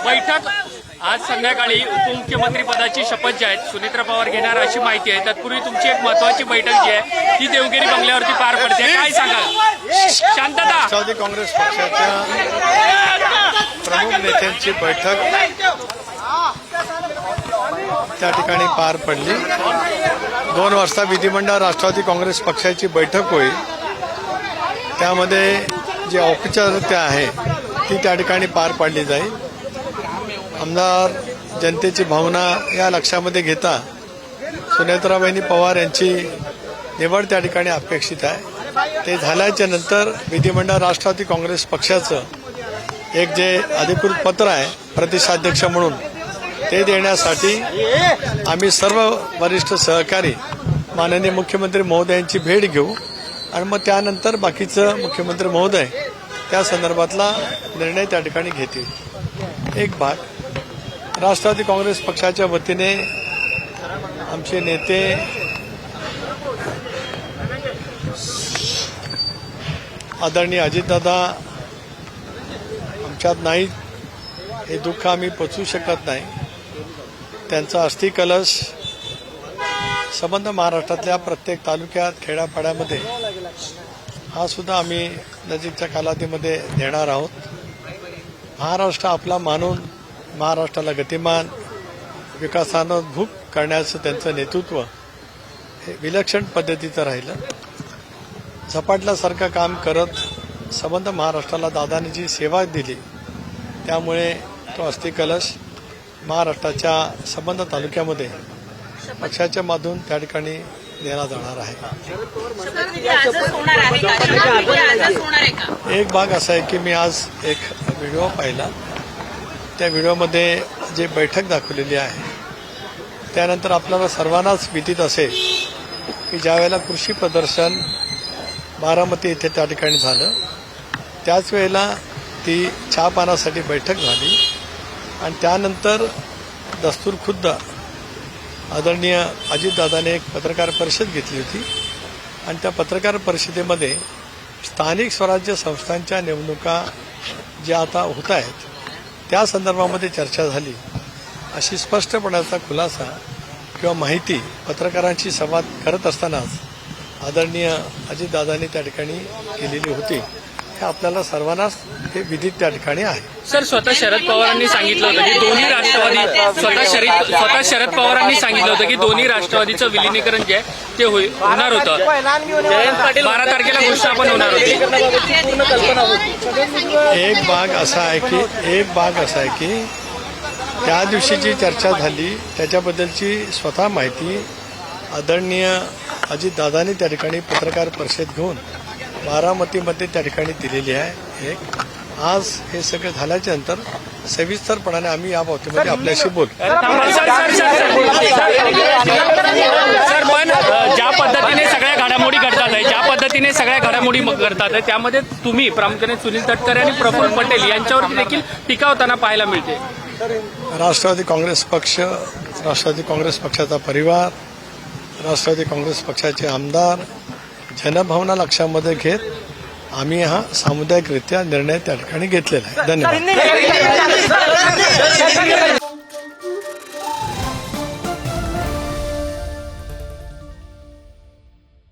बैठक आज संध्याकाळी उपमुख्यमंत्री पदाची शपथ जी आहे सुनेत्रा पवार घेणार अशी माहिती आहे। तत्पूर्वी तुमची एक महत्त्वाची बैठक जी आहे ती देवगिरी बंगल्यावरती पार पडते, काय सांगाल? शांतता। राष्ट्रवादी काँग्रेस पक्षाच्या प्रमुख नेत्यांची बैठक त्या ठिकाणी पार पडली। 2 वाजता विधिमंडळ राष्ट्रवादी काँग्रेस पक्षाची बैठक होईल। त्यामध्ये जी औपचारिकता आहे ती त्या ठिकाणी पार पाडली जाईल। आमदार जनतेची भावना या लक्षामध्ये घेता सुनेत्राबाई पवार यांची निवड त्या ठिकाणी अपेक्षित आहे। ते झाल्याच्या नंतर विधिमंडळ राष्ट्रवादी काँग्रेस पक्षाचं एक जे अधिकृत पत्र आहे प्रदेशाध्यक्ष म्हणून ते देण्यासाठी आम्ही सर्व वरिष्ठ सहकारी माननीय मुख्यमंत्री महोदयांची भेट घेऊ आणि मग त्यानंतर बाकीचं मुख्यमंत्री महोदय त्या संदर्भातला निर्णय त्या ठिकाणी घेतील। एक भाग राष्ट्रवादी काँग्रेस पक्षाच्या वतीने आमचे नेते आदरणीय अजितदादा आमच्यात नाही, हे दुःख आम्ही पचवू शकत नाही। त्यांचा अस्थि कलश संबंध महाराष्ट्रातल्या प्रत्येक तालुक्यात खेड्यापाड्यामध्ये हा सुद्धा आम्ही नजीकच्या कालावधीमध्ये देणार आहोत। महाराष्ट्र आपला मानून महाराष्ट्राला गतिमान विकासानोन्मुख करण्याचं त्यांचं नेतृत्व हे विलक्षण पद्धतीचं राहिलं। झपाटल्यासारखं काम करत संबंध महाराष्ट्राला दादांनी जी सेवा दिली त्यामुळे तो अस्थि कलश महाराष्ट्राच्या संबंध तालुक्यामध्ये पक्षाच्या माध्यमातून त्या ठिकाणी नेला जाणार आहे। एक भाग असा आहे की मी आज एक व्हिडिओ पाहिला, त्या व्हिडिओमध्ये जे बैठक दाखवलेली आहे त्यानंतर आपल्याला सर्वांनाच विदित असेल की ज्यावेळेला कृषी प्रदर्शन बारामती येथे त्या ठिकाणी झालं त्याच वेळेला ती चहापानासाठी बैठक झाली आणि त्यानंतर दस्तूर खुद्द आदरणीय अजितदादाने एक पत्रकार परिषद घेतली होती आणि त्या पत्रकार परिषदेमध्ये स्थानिक स्वराज्य संस्थांच्या निवडणुका ज्या आता होत आहेत त्या संदर्भामध्ये चर्चा झाली अशी स्पष्टपणाचा खुलासा किंवा माहिती पत्रकारांशी संवाद करत असतानाच आदरणीय अजितदादांनी त्या ठिकाणी केलेली होती। हे आपल्याला सर्वांनाच हे विदित त्या ठिकाणी आहे। सर, स्वतः शरद पवारांनी सांगितलं होतं की दोन्ही राष्ट्रवादी स्वतः शरद पवारांनी सांगितलं होतं की दोन्ही राष्ट्रवादीचं विलिनीकरण जे आहे ते होणार होतं। 12 तारखेला घोषणा पण होणार होती। एक भाग असा आहे की त्या दिवशी जी चर्चा झाली त्याच्याबद्दलची स्वतः माहिती आदरणीय अजितदादांनी त्या ठिकाणी पत्रकार परिषद घेऊन बारामतीमध्ये त्या ठिकाणी दिलेली आहे। एक आज हे सगळं झाल्याच्या नंतर सविस्तरपणाने आम्ही या बाबतीमध्ये आपल्याशी बोलू। सर, पण ज्या पद्धतीने सगळ्या घडामोडी घडतात आहे त्यामध्ये तुम्ही प्रामुख्याने सुनील तटकरे आणि प्रफुल्ल पटेल यांच्यावरती देखील टीका होताना पाहायला मिळते। राष्ट्रवादी काँग्रेस पक्ष, राष्ट्रवादी काँग्रेस पक्षाचा परिवार, राष्ट्रवादी काँग्रेस पक्षाचे आमदार जनभावना लक्षामध्ये घेत आम्ही हा सामुदायिकरित्या निर्णय त्या ठिकाणी घेतलेला आहे। धन्यवाद।